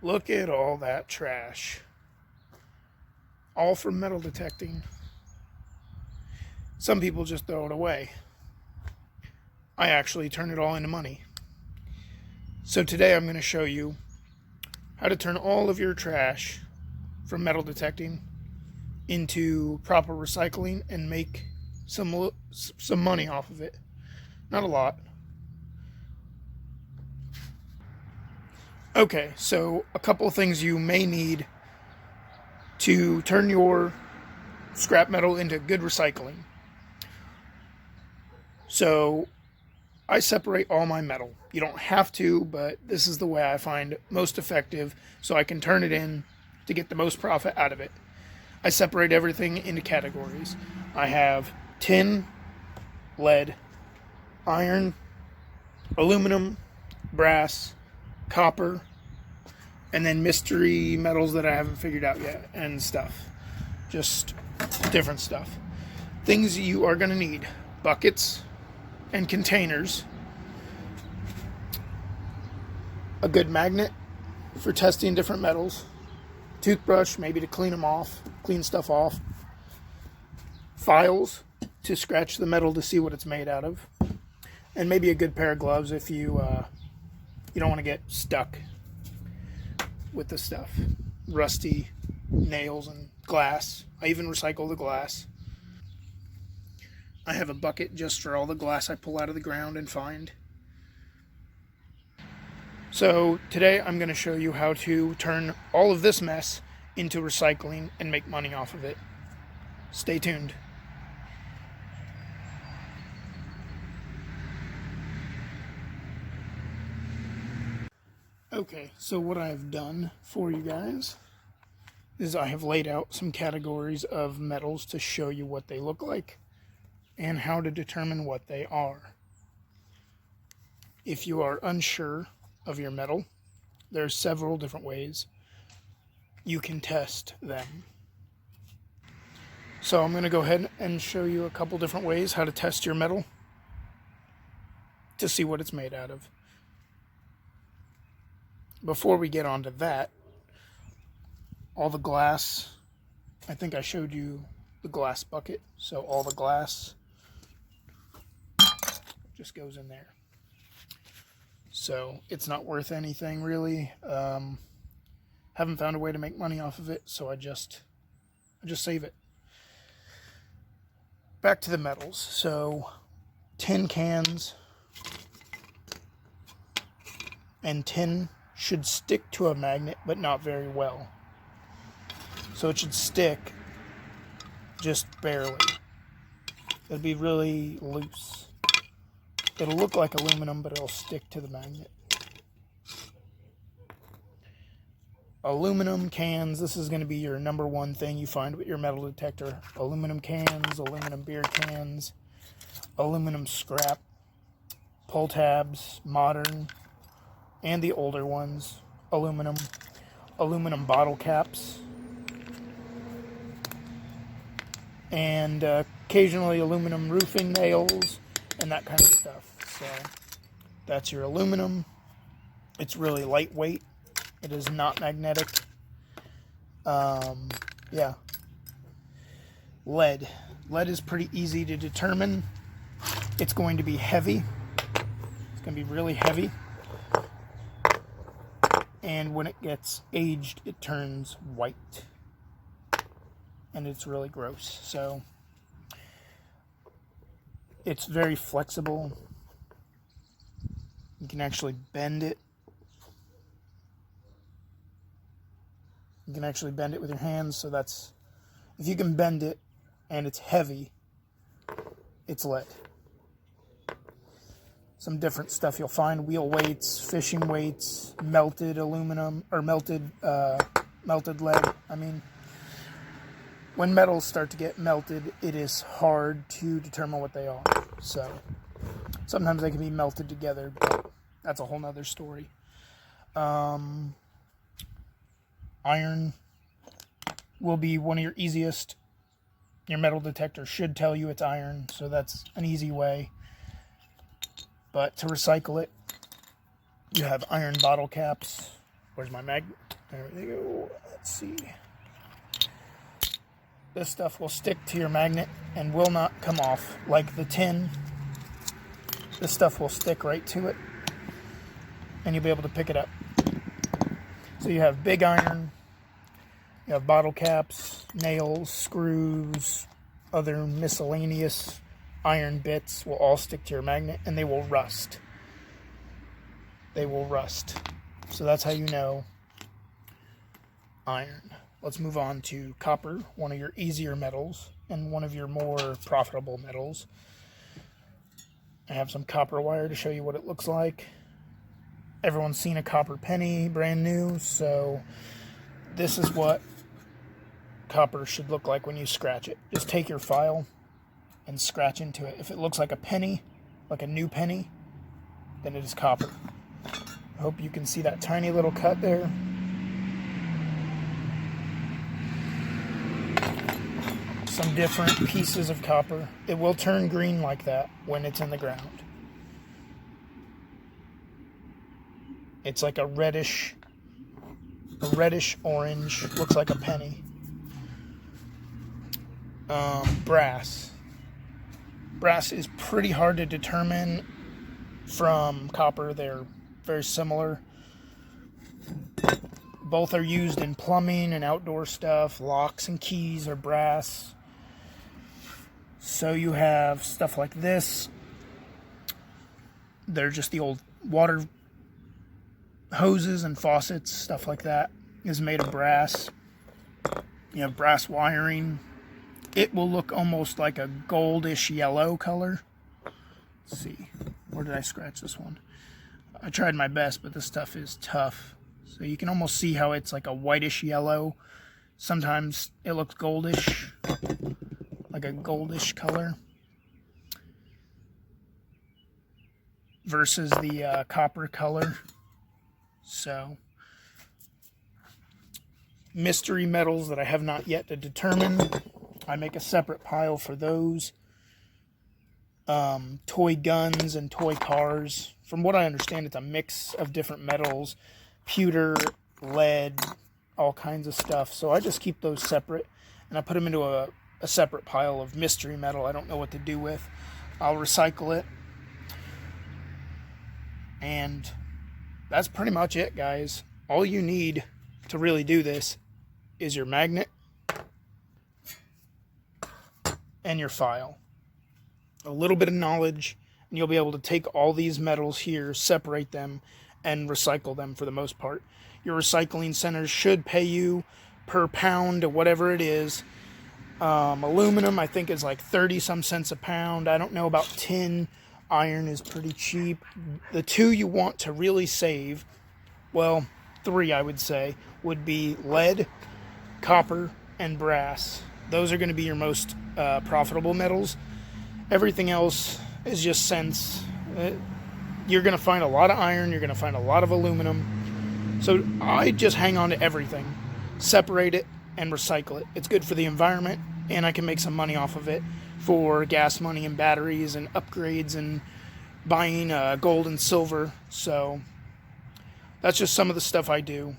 Look at all that trash. All from metal detecting. Some people just throw it away. I actually turn it all into money. So today I'm going to show you how to turn all of your trash from metal detecting into proper recycling and make some money off of it. Not a lot. Okay, so a couple of things you may need to turn your scrap metal into good recycling. So I separate all my metal. You don't have to, but this is the way I find most effective so I can turn it in to get the most profit out of it. I separate everything into categories. I have tin, lead, iron, aluminum, brass, copper, and then mystery metals that I haven't figured out yet and stuff. Just different stuff. Things you are going to need: buckets and containers, a good magnet for testing different metals, toothbrush maybe to clean stuff off, files to scratch the metal to see what it's made out of, and maybe a good pair of gloves if you don't want to get stuck with the stuff. Rusty nails and glass. I even recycle the glass. I have a bucket just for all the glass I pull out of the ground and find. So today I'm going to show you how to turn all of this mess into recycling and make money off of it. Stay tuned. Okay, so what I've done for you guys is I have laid out some categories of metals to show you what they look like and how to determine what they are. If you are unsure of your metal, there are several different ways you can test them. So I'm going to go ahead and show you a couple different ways how to test your metal to see what it's made out of. Before we get onto that, all the glass, I think I showed you the glass bucket, so all the glass just goes in there. So it's not worth anything really. Haven't found a way to make money off of it, so I just save it. Back to the metals. So tin cans and tin should stick to a magnet, but not very well. So it should stick just barely. It'll be really loose. It'll look like aluminum, but it'll stick to the magnet. Aluminum cans, this is going to be your number one thing you find with your metal detector. Aluminum cans, aluminum beer cans, aluminum scrap, pull tabs, modern, and the older ones, aluminum bottle caps, and occasionally aluminum roofing nails and that kind of stuff. So that's your aluminum. It's really lightweight. It is not magnetic. Yeah. Lead is pretty easy to determine. It's going to be heavy. It's going to be really heavy. And when it gets aged, it turns white. And it's really gross. So it's very flexible. You can actually bend it. You can actually bend it with your hands. So that's, if you can bend it and it's heavy, it's lead. Some different stuff you'll find: wheel weights, fishing weights, melted aluminum, or melted lead. I mean, when metals start to get melted, it is hard to determine what they are. So sometimes they can be melted together, but that's a whole nother story. Iron will be one of your easiest. Your metal detector should tell you it's iron, so that's an easy way. But to recycle it, you have iron bottle caps. Where's my magnet? There they go. Let's see. This stuff will stick to your magnet and will not come off like the tin. This stuff will stick right to it and you'll be able to pick it up. So you have big iron, you have bottle caps, nails, screws, other miscellaneous iron bits will all stick to your magnet and they will rust. They will rust. So that's how you know iron. Let's move on to copper, one of your easier metals and one of your more profitable metals. I have some copper wire to show you what it looks like. Everyone's seen a copper penny, brand new, so this is what copper should look like when you scratch it. Just take your file and scratch into it. If it looks like a penny, like a new penny, then it is copper. I hope you can see that tiny little cut there. Some different pieces of copper. It will turn green like that when it's in the ground. It's like a reddish orange, looks like a penny. Brass. Brass is pretty hard to determine from copper. They're very similar. Both are used in plumbing and outdoor stuff. Locks and keys are brass. So you have stuff like this. They're just the old water hoses and faucets, stuff like that is made of brass. You have brass wiring. It will look almost like a goldish yellow color. Let's see, where did I scratch this one? I tried my best, but this stuff is tough. So you can almost see how it's like a whitish yellow. Sometimes it looks goldish, like a goldish color, versus the copper color. So, mystery metals that I have not yet to determine. I make a separate pile for those. Toy guns and toy cars. From what I understand, it's a mix of different metals. Pewter, lead, all kinds of stuff. So I just keep those separate. And I put them into a separate pile of mystery metal I don't know what to do with. I'll recycle it. And that's pretty much it, guys. All you need to really do this is your magnet and your file. A little bit of knowledge, and you'll be able to take all these metals here, separate them, and recycle them for the most part. Your recycling centers should pay you per pound or whatever it is. Aluminum, I think, is like 30-some cents a pound. I don't know about tin. Iron is pretty cheap. The two you want to really save, well, three I would say, would be lead, copper, and brass. Those are going to be your most profitable metals. Everything else is just cents. You're going to find a lot of iron. You're going to find a lot of aluminum. So I just hang on to everything, separate it, and recycle it. It's good for the environment, and I can make some money off of it for gas money and batteries and upgrades and buying gold and silver. So that's just some of the stuff I do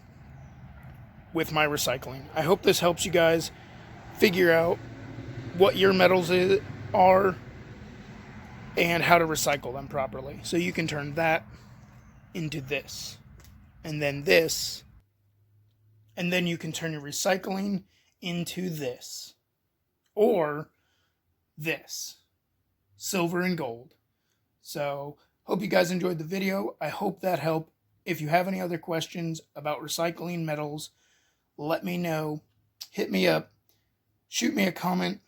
with my recycling. I hope this helps you guys figure out what your metals are and how to recycle them properly. So you can turn that into this, and then this, and then you can turn your recycling into this, or this, silver and gold. So hope you guys enjoyed the video. I hope that helped. If you have any other questions about recycling metals, let me know. Hit me up. Shoot me a comment.